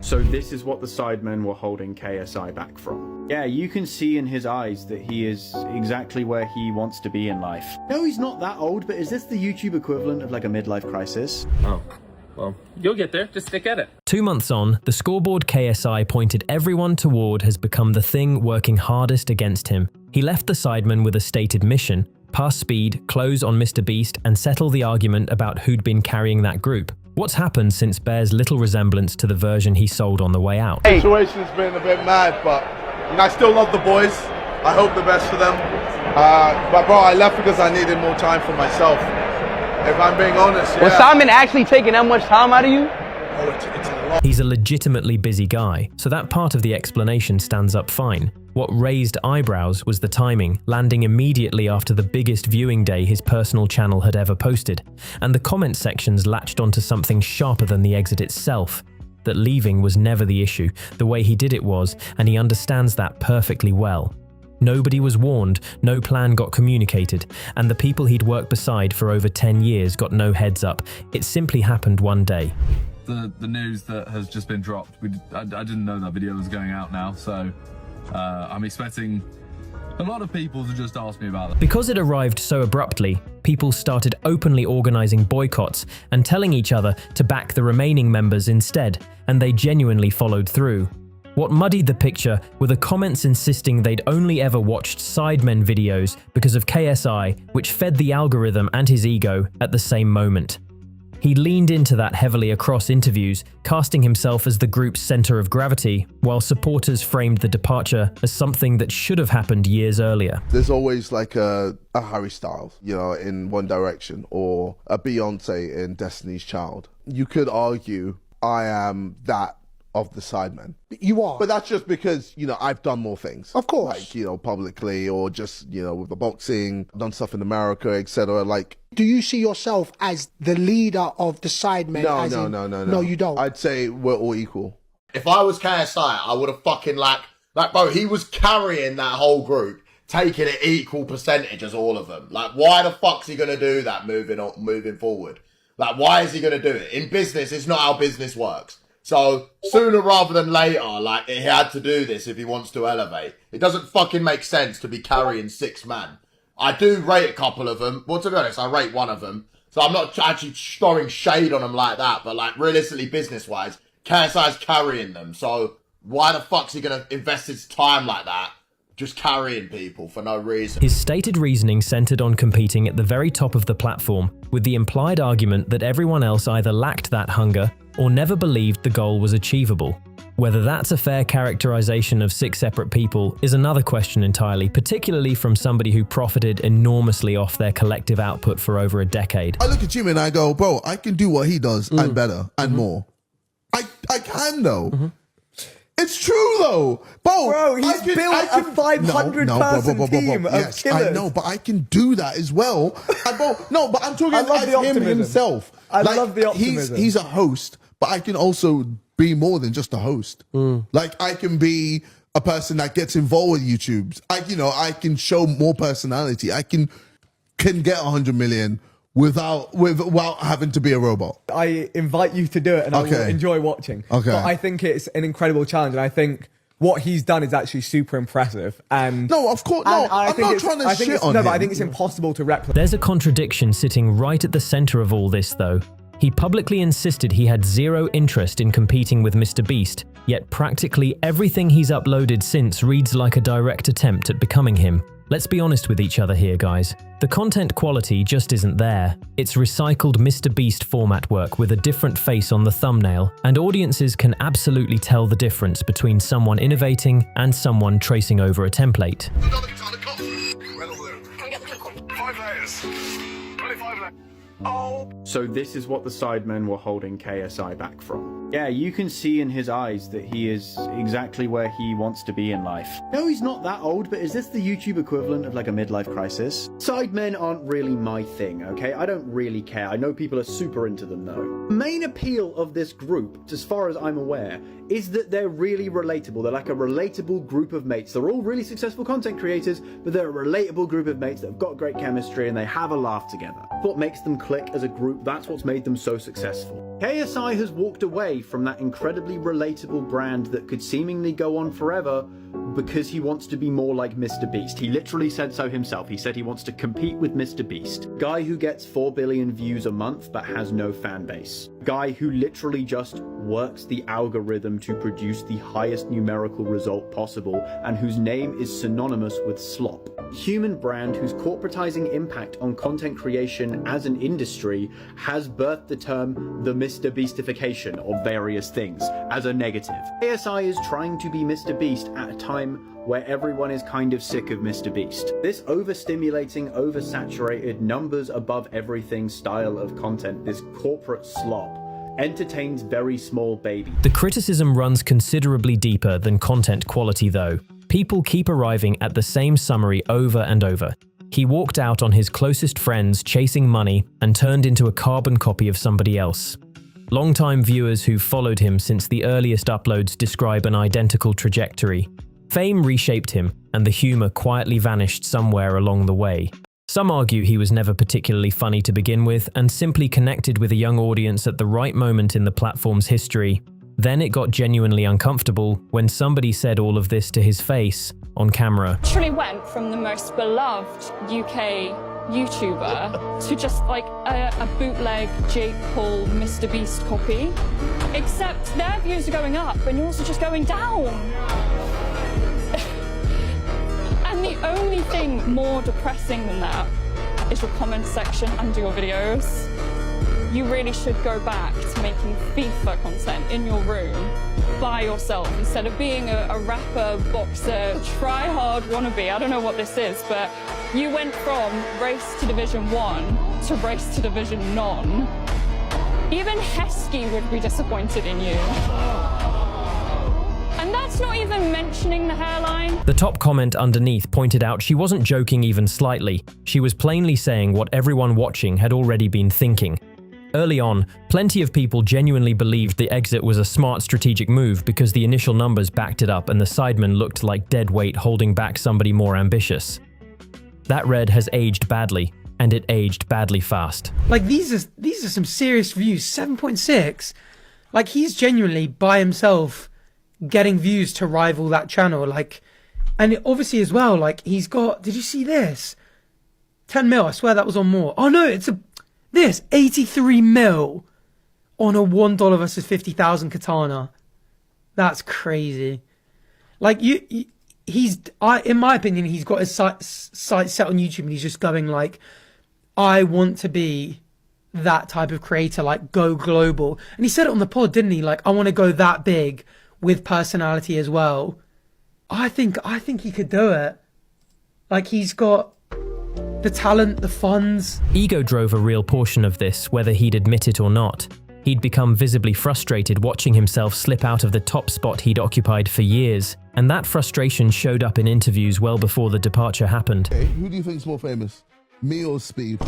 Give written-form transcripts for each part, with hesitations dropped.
So this is what the Sidemen were holding KSI back from. Yeah, you can see in his eyes that he is exactly where he wants to be in life. No, he's not that old, but is this the YouTube equivalent of like a midlife crisis? Oh, well, you'll get there. Just stick at it. 2 months on, the scoreboard KSI pointed everyone toward has become the thing working hardest against him. He left the Sidemen with a stated mission: pass speed, close on Mr. Beast, and settle the argument about who'd been carrying that group. What's happened since bears little resemblance to the version he sold on the way out? The situation's been a bit mad, but I still love the boys. I hope the best for them. But bro, I left because I needed more time for myself. If I'm being honest, yeah. Was Simon actually taking that much time out of you? Oh, it's a lot. He's a legitimately busy guy, so that part of the explanation stands up fine. What raised eyebrows was the timing, landing immediately after the biggest viewing day his personal channel had ever posted. And the comment sections latched onto something sharper than the exit itself. That leaving was never the issue, the way he did it was, and he understands that perfectly well. Nobody was warned, no plan got communicated, and the people he'd worked beside for over 10 years got no heads up. It simply happened one day. The news that has just been dropped, I didn't know that video was going out now, so I'm expecting a lot of people to just ask me about it. Because it arrived so abruptly, people started openly organizing boycotts and telling each other to back the remaining members instead, and they genuinely followed through. What muddied the picture were the comments insisting they'd only ever watched Sidemen videos because of KSI, which fed the algorithm and his ego at the same moment. He leaned into that heavily across interviews, casting himself as the group's center of gravity, while supporters framed the departure as something that should have happened years earlier. There's always like a Harry Styles, you know, in One Direction, or a Beyonce in Destiny's Child. You could argue I am that of the Sidemen. You are. But that's just because, you know, I've done more things. Of course. Like, you know, publicly, or just, you know, with the boxing, done stuff in America, etc. Like, do you see yourself as the leader of the Sidemen? No. No, you don't. I'd say we're all equal. If I was KSI, I would have fucking like bro, he was carrying that whole group, taking an equal percentage as all of them. Like, why the fuck's he gonna do that moving forward? Like, why is he gonna do it? In business, it's not how business works. So, sooner rather than later, like, he had to do this if he wants to elevate. It doesn't fucking make sense to be carrying 6 man. I do rate a couple of them. Well, to be honest, I rate one of them. So I'm not actually throwing shade on them like that. But, like, realistically, business-wise, KSI's carrying them. So, why the fuck's he going to invest his time like that? Just carrying people for no reason. His stated reasoning centered on competing at the very top of the platform, with the implied argument that everyone else either lacked that hunger or never believed the goal was achievable. Whether that's a fair characterization of 6 separate people is another question entirely, particularly from somebody who profited enormously off their collective output for over a decade. I look at Jimmy and I go, bro, I can do what he does and better and more. I can though. It's true though, bro. He's built a 500-person team of yes, killers. I know, but I can do that as well. No, but I'm talking about him himself. I love the optimism. He's a host, but I can also be more than just a host. Like, I can be a person that gets involved with YouTubes. I can show more personality. I can get 100 million without having to be a robot. I invite you to do it, and I will enjoy watching. Okay. But I think it's an incredible challenge, and I think what he's done is actually super impressive. And no, of course, no. I'm not trying to shit on him. But I think it's impossible to replicate. There's a contradiction sitting right at the center of all this, though. He publicly insisted he had zero interest in competing with Mr. Beast, yet practically everything he's uploaded since reads like a direct attempt at becoming him. Let's be honest with each other here, guys. The content quality just isn't there. It's recycled Mr. Beast format work with a different face on the thumbnail, and audiences can absolutely tell the difference between someone innovating and someone tracing over a template. So this is what the Sidemen were holding KSI back from. Yeah, you can see in his eyes that he is exactly where he wants to be in life. No, he's not that old, but is this the YouTube equivalent of like a midlife crisis? Sidemen aren't really my thing, okay? I don't really care. I know people are super into them though. The main appeal of this group, as far as I'm aware, is that they're really relatable. They're like a relatable group of mates. They're all really successful content creators, but they're a relatable group of mates that have got great chemistry and they have a laugh together. What makes them click as a group, that's what's made them so successful. KSI has walked away from that incredibly relatable brand that could seemingly go on forever because he wants to be more like Mr. Beast. He literally said so himself. He said he wants to compete with Mr. Beast. Guy who gets 4 billion views a month but has no fan base. Guy who literally just works the algorithm to produce the highest numerical result possible and whose name is synonymous with slop. Human brand whose corporatizing impact on content creation as an industry has birthed the term the Mr. Beastification of various things as a negative. KSI is trying to be Mr. Beast at a time where everyone is kind of sick of Mr. Beast. This overstimulating, oversaturated, numbers above everything style of content, this corporate slop, entertains very small babies. The criticism runs considerably deeper than content quality though. People keep arriving at the same summary over and over. He walked out on his closest friends chasing money and turned into a carbon copy of somebody else. Longtime viewers who've followed him since the earliest uploads describe an identical trajectory. Fame reshaped him, and the humor quietly vanished somewhere along the way. Some argue he was never particularly funny to begin with and simply connected with a young audience at the right moment in the platform's history. Then it got genuinely uncomfortable when somebody said all of this to his face on camera. Literally went from the most beloved UK YouTuber to just like a bootleg Jake Paul Mr. Beast copy. Except their views are going up and yours are just going down. And the only thing more depressing than that is your comment section under your videos. You really should go back to making FIFA content in your room by yourself instead of being a rapper, boxer, try-hard wannabe. I don't know what this is, but you went from race to Division 1 to race to Division None. Even Heskey would be disappointed in you. And that's not even mentioning the hairline. The top comment underneath pointed out she wasn't joking even slightly. She was plainly saying what everyone watching had already been thinking. Early on, plenty of people genuinely believed the exit was a smart strategic move because the initial numbers backed it up and the Sidemen looked like dead weight holding back somebody more ambitious. That red has aged badly, and it aged badly fast. Like these are some serious views. 7.6. Like he's genuinely by himself getting views to rival that channel. Like, and obviously as well, like he's got, did you see this? 10 mil, I swear that was on more. Oh no, it's this 83 mil on a $1 versus 50,000 katana. That's crazy. Like in my opinion, he's got his sight set on YouTube and he's just going like, I want to be that type of creator, like go global. And he said it on the pod, didn't he? Like, I want to go that big with personality as well. I think he could do it. Like he's got the talent, the funds. Ego drove a real portion of this, whether he'd admit it or not. He'd become visibly frustrated watching himself slip out of the top spot he'd occupied for years, and that frustration showed up in interviews well before the departure happened. Hey, who do you think's more famous? Me or Speed?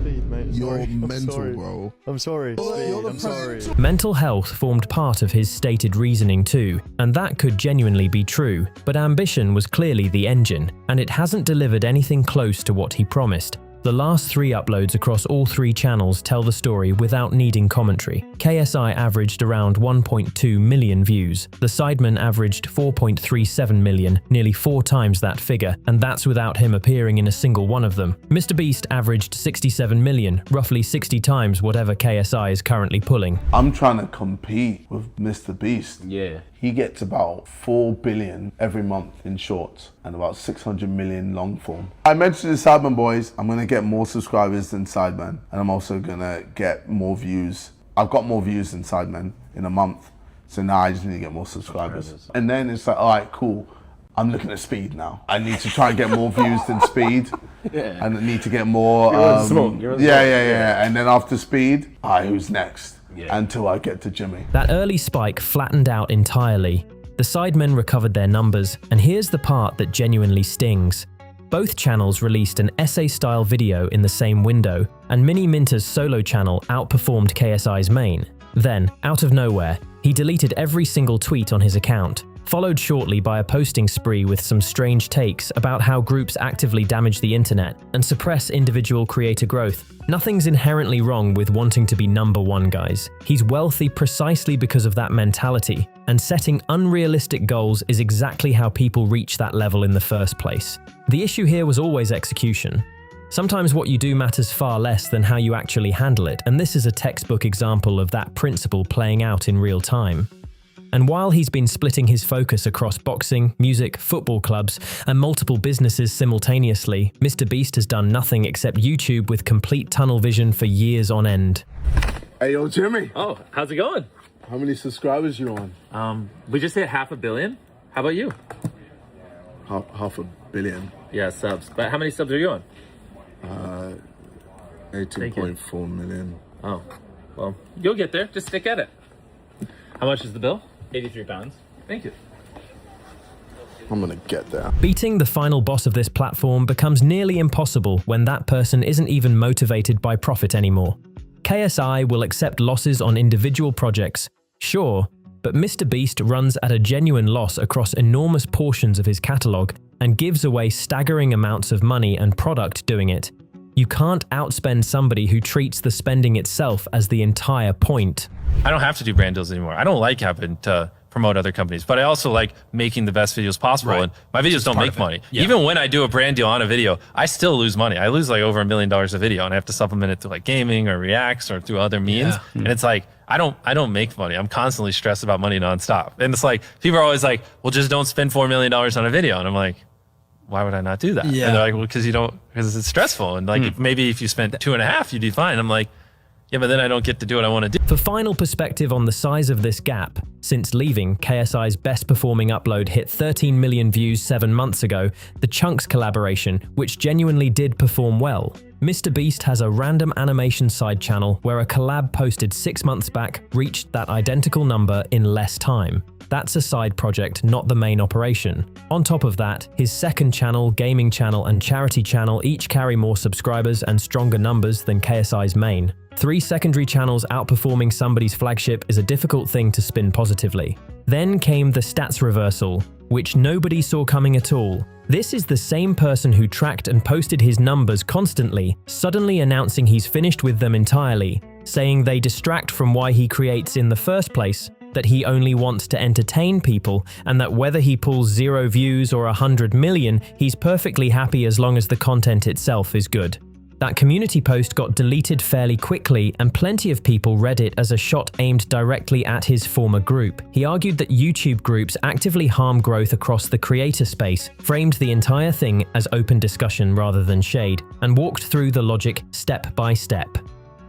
Speed, mate. You're mental, bro. I'm sorry, Speed. I'm sorry. Mental health formed part of his stated reasoning too, and that could genuinely be true, but ambition was clearly the engine, and it hasn't delivered anything close to what he promised. The last 3 uploads across all 3 channels tell the story without needing commentary. KSI averaged around 1.2 million views. The Sidemen averaged 4.37 million, nearly 4 times that figure, and that's without him appearing in a single one of them. Mr. Beast averaged 67 million, roughly 60 times whatever KSI is currently pulling. I'm trying to compete with Mr. Beast. Yeah. He gets about 4 billion every month in shorts and about 600 million long form. I mentioned the Sidemen boys, I'm gonna get more subscribers than Sidemen, and I'm also gonna get more views. I've got more views than Sidemen in a month, so now I just need to get more subscribers. And then it's like, all right, cool. I'm looking at Speed now. I need to try and get more views than Speed. Yeah. And I need to get more. Yeah. And then after Speed, who's next? Yeah. Until I get to Jimmy. That early spike flattened out entirely. The Sidemen recovered their numbers, and here's the part that genuinely stings. Both channels released an essay-style video in the same window, and Mini Minter's solo channel outperformed KSI's main. Then, out of nowhere, he deleted every single tweet on his account. followed shortly by a posting spree with some strange takes about how groups actively damage the internet and suppress individual creator growth. Nothing's inherently wrong with wanting to be #1, guys. He's wealthy precisely because of that mentality, and setting unrealistic goals is exactly how people reach that level in the first place. The issue here was always execution. Sometimes what you do matters far less than how you actually handle it, and this is a textbook example of that principle playing out in real time. And while he's been splitting his focus across boxing, music, football clubs, and multiple businesses simultaneously, Mr. Beast has done nothing except YouTube with complete tunnel vision for years on end. Hey, yo, Jimmy. Oh, how's it going? How many subscribers you on? We just hit 500 million. How about you? Half a billion. Yeah, subs. But how many subs are you on? 18.4 million. Oh, well, you'll get there. Just stick at it. How much is the bill? £83. Thank you. I'm gonna get there. Beating the final boss of this platform becomes nearly impossible when that person isn't even motivated by profit anymore. KSI will accept losses on individual projects, sure, but Mr. Beast runs at a genuine loss across enormous portions of his catalogue and gives away staggering amounts of money and product doing it. You can't outspend somebody who treats the spending itself as the entire point. I don't have to do brand deals anymore. I don't like having to promote other companies, but I also like making the best videos possible. Right. And my videos don't make money. Yeah. Even when I do a brand deal on a video, I still lose money. I lose like over $1 million a video, and I have to supplement it through like gaming or reacts or through other means. Yeah. And it's like, I don't make money. I'm constantly stressed about money nonstop. And it's like, people are always like, well, just don't spend $4 million on a video. And I'm like, why would I not do that? Yeah. And they're like, well, because it's stressful. And like, maybe if you spent 2.5, you'd be fine. I'm like, yeah, but then I don't get to do what I want to do. For final perspective on the size of this gap, since leaving, KSI's best performing upload hit 13 million views 7 months ago, the Chunks collaboration, which genuinely did perform well. Mr. Beast has a random animation side channel where a collab posted 6 months back reached that identical number in less time. That's a side project, not the main operation. On top of that, his second channel, gaming channel, and charity channel each carry more subscribers and stronger numbers than KSI's main. 3 secondary channels outperforming somebody's flagship is a difficult thing to spin positively. Then came the stats reversal, which nobody saw coming at all. This is the same person who tracked and posted his numbers constantly, suddenly announcing he's finished with them entirely, saying they distract from why he creates in the first place, that he only wants to entertain people, and that whether he pulls 0 views or 100 million, he's perfectly happy as long as the content itself is good. That community post got deleted fairly quickly, and plenty of people read it as a shot aimed directly at his former group. He argued that YouTube groups actively harm growth across the creator space, framed the entire thing as open discussion rather than shade, and walked through the logic step by step.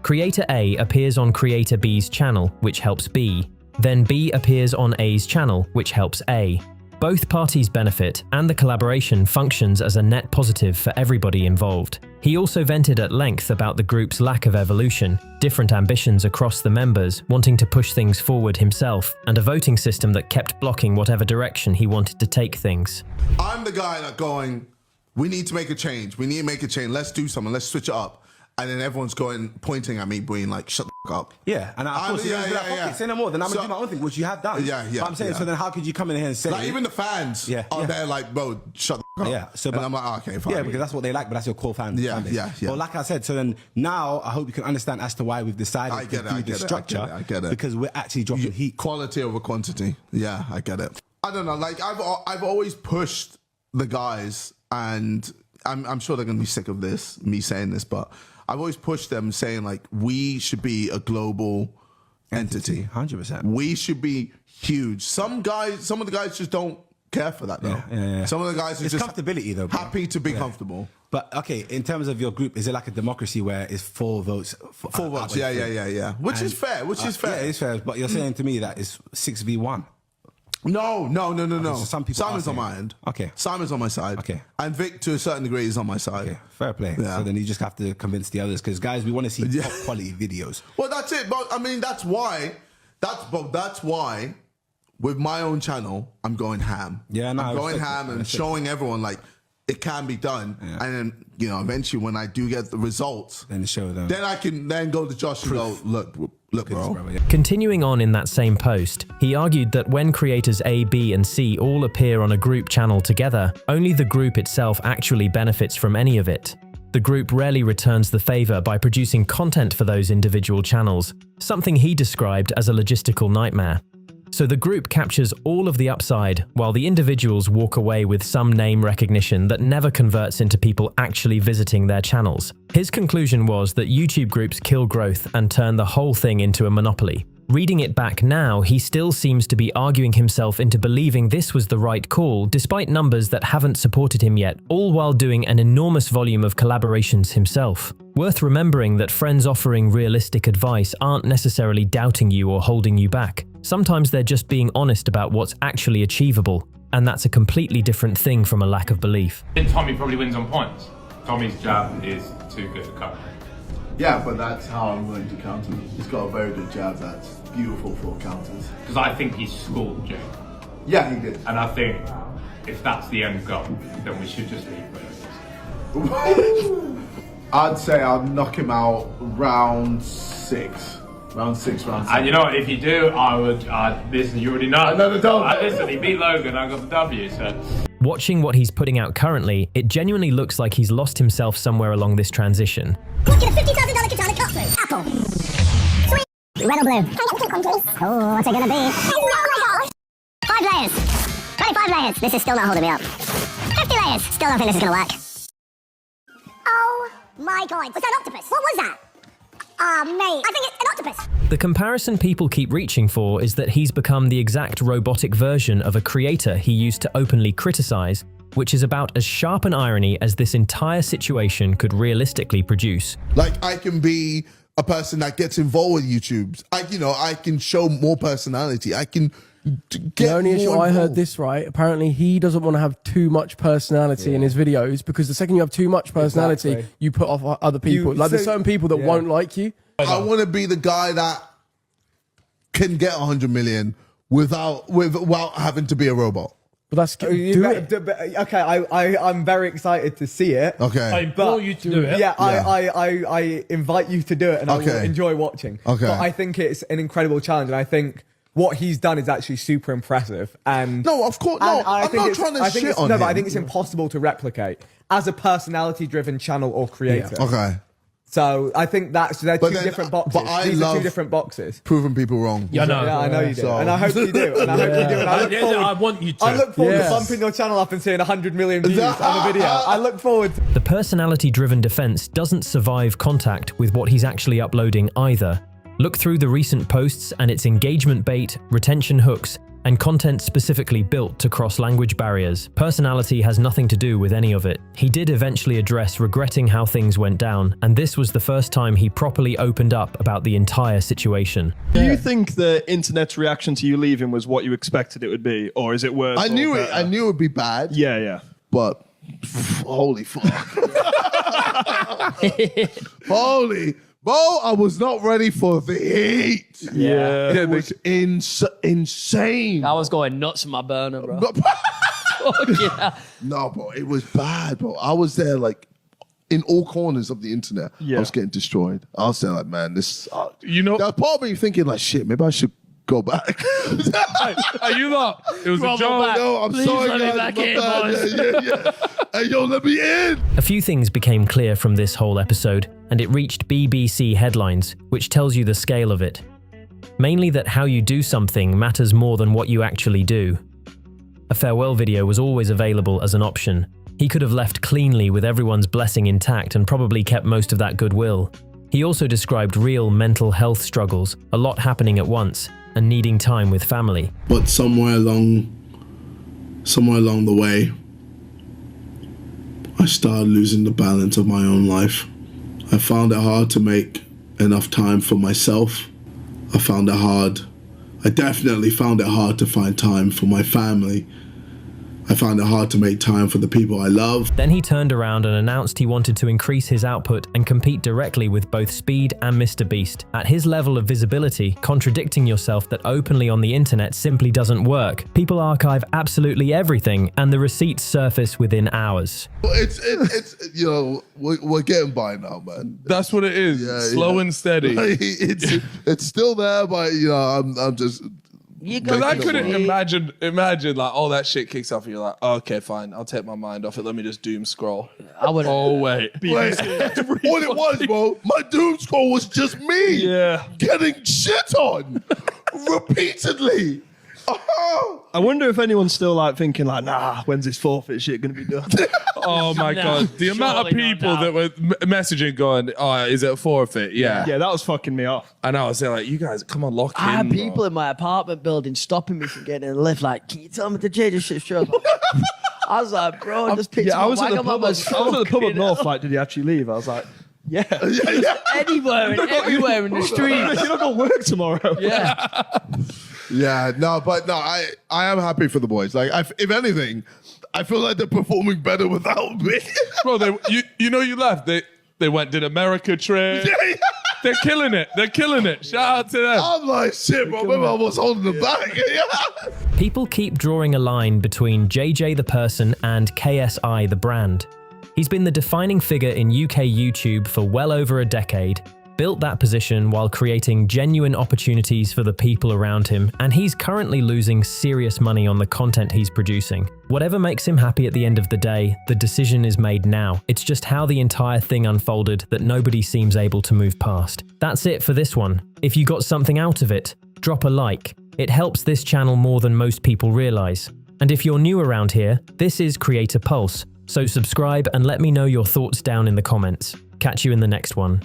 Creator A appears on Creator B's channel, which helps B. Then B appears on A's channel, which helps A. Both parties benefit, and the collaboration functions as a net positive for everybody involved. He also vented at length about the group's lack of evolution, different ambitions across the members, wanting to push things forward himself, and a voting system that kept blocking whatever direction he wanted to take things. I'm the guy that going, we need to make a change. We need to make a change. Let's do something. Let's switch it up. And then everyone's pointing at me, being like, shut the fuck up. Yeah, and of course, say no more, then I'm going to do my own thing, which you have done. Yeah. But I'm saying, so then how could you come in here and say... Like, even the fans are there like, bro, shut the fuck up. Yeah, so, and I'm like, oh, okay, fine. Yeah, because that's what they like, but that's your core fan base. Yeah. Well, like I said, so then now I hope you can understand as to why we've decided to do the structure. I get it. Because we're actually dropping heat. Quality over quantity. Yeah, I get it. I don't know, like, I've always pushed the guys, and I'm sure they're going to be sick of this, me saying this, but... I've always pushed them saying, like, we should be a global entity. 100%. We should be huge. Some of the guys just don't care for that, though. Yeah. Some of the guys are just comfortability, though, bro. Happy to be comfortable. But, okay, in terms of your group, is it like a democracy where it's 4 votes? 4 votes, yeah. Which is fair, Yeah, it's fair. But you're saying to me that it's 6v1. No. Okay, so some people Simon's on my end. Okay. Simon's on my side. Okay. And Vic, to a certain degree, is on my side. Okay, fair play. Yeah. So then you just have to convince the others, because guys, we want to see top quality videos. Well, that's it. But I mean, that's why with my own channel, I'm going ham. Yeah, no, I'm going ham and showing everyone, like, it can be done. And then, you know, eventually when I do get the results, then show them. Then I can then go to Josh and go, look, bro. Continuing on in that same post, he argued that when creators A, B, and C all appear on a group channel together, only the group itself actually benefits from any of it. The group rarely returns the favor by producing content for those individual channels, something he described as a logistical nightmare. So the group captures all of the upside, while the individuals walk away with some name recognition that never converts into people actually visiting their channels. His conclusion was that YouTube groups kill growth and turn the whole thing into a monopoly. Reading it back now, he still seems to be arguing himself into believing this was the right call, despite numbers that haven't supported him yet, all while doing an enormous volume of collaborations himself. Worth remembering that friends offering realistic advice aren't necessarily doubting you or holding you back. Sometimes they're just being honest about what's actually achievable, and that's a completely different thing from a lack of belief. I think Tommy probably wins on points. Tommy's jab is too good to cover. Yeah, but that's how I'm going to counter him. He's got a very good jab that's beautiful for counters. Because I think he schooled Jay. Yeah, he did. And I think if that's the end goal, then we should just leave it. I'd say I'll knock him out round 6. Round 6, round 7. And you know what, if you do, I would, listen, you already know. Another W. Listen, he beat Logan, I got the W, so. Watching what he's putting out currently, it genuinely looks like he's lost himself somewhere along this transition. Look at a $50,000 katana cut through. Apple. Sweet. Red or blue? Oh, what's it gonna be? Oh my gosh. 5 layers. 25 layers. This is still not holding me up. 50 layers. Still don't think this is gonna work. Oh my god. Was that an octopus? What was that? Mate, I think it's an octopus. The comparison people keep reaching for is that he's become the exact robotic version of a creator he used to openly criticize, which is about as sharp an irony as this entire situation could realistically produce. Like, I can be a person that gets involved with YouTubes. I can show more personality. I can get the only issue more I heard involved. this right, apparently he doesn't want to have too much personality in his videos, because the second you have too much personality, you put off other people. There's certain people that won't like you. I want to be the guy that can get 100 million without having to be a robot. But that's Okay, I'm very excited to see it. Okay. I implore you to do it. Yeah, I invite you to do it, and I will enjoy watching. Okay. But I think it's an incredible challenge, and I think what he's done is actually super impressive. And no, of course, no. I'm not trying to shit on him. But I think it's impossible to replicate as a personality-driven channel or creator. Yeah. Okay. So I think they're two different boxes. But These are two different boxes. Proving people wrong. Yeah, I know you do, and I hope you do, and I hope you do. And I want you to. I look forward to bumping your channel up and seeing 100 million views on a video. I look forward. The personality-driven defense doesn't survive contact with what he's actually uploading either. Look through the recent posts and it's engagement bait, retention hooks, and content specifically built to cross language barriers. Personality has nothing to do with any of it. He did eventually address regretting how things went down, and this was the first time he properly opened up about the entire situation. Do you think the internet's reaction to you leaving was what you expected it would be, or is it worse? I knew it would be bad. Yeah. But holy fuck. Holy. Bro, I was not ready for the heat. Yeah. It was insane. I was going nuts in my burner, bro. Yeah. No, bro, it was bad, bro. I was there, like, in all corners of the internet. Yeah. I was getting destroyed. I was there, like, man, this... There's probably thinking, like, shit, maybe I should go back. Are you not? It was a joke. No, I'm Please sorry, let me guys. back My in, bad. boys. Yeah. Hey, yo, let me in. A few things became clear from this whole episode, and it reached BBC headlines, which tells you the scale of it. Mainly that how you do something matters more than what you actually do. A farewell video was always available as an option. He could have left cleanly with everyone's blessing intact and probably kept most of that goodwill. He also described real mental health struggles, a lot happening at once, and needing time with family. But somewhere along the way, I started losing the balance of my own life. I found it hard to make enough time for myself. I definitely found it hard to find time for my family. I find it hard to make time for the people I love. Then he turned around and announced he wanted to increase his output and compete directly with both Speed and Mr. Beast. At his level of visibility, contradicting yourself that openly on the internet simply doesn't work. People archive absolutely everything, and the receipts surface within hours. It's you know, we're getting by now, man. That's what it is. Slow and steady. It's still there, but you know, I'm just. Because I couldn't imagine like all that shit kicks off and you're like, oh, okay, fine, I'll take my mind off it. Let me just doom scroll. I would. Oh wait. What it was, bro? My doom scroll was just me. Getting shit on repeatedly. I wonder if anyone's still like thinking like, nah, when's this forfeit shit gonna be done? Oh my god, the amount of people that were messaging going, oh, is it a forfeit? Yeah, that was fucking me off. And I was saying like, you guys, come on, lock in. I had people in my apartment building stopping me from getting in the lift. Like, can you tell me to change this shit? Sure. I was like, bro, I just picked I was up at the pub up north. Like, did he actually leave? I was like, yeah. Anywhere and everywhere in the street. You're not gonna work tomorrow. Yeah. Yeah, no, I am happy for the boys. Like, if anything, I feel like they're performing better without me. Bro, you know you left. They did America trip. They're killing it. They're killing it. Shout out to them. I'm like, shit, bro. Maybe I was holding them back. People keep drawing a line between JJ the person and KSI the brand. He's been the defining figure in UK YouTube for well over a decade, built that position while creating genuine opportunities for the people around him, and he's currently losing serious money on the content he's producing. Whatever makes him happy at the end of the day, the decision is made now. It's just how the entire thing unfolded that nobody seems able to move past. That's it for this one. If you got something out of it, drop a like. It helps this channel more than most people realize. And if you're new around here, this is Creator Pulse, so subscribe and let me know your thoughts down in the comments. Catch you in the next one.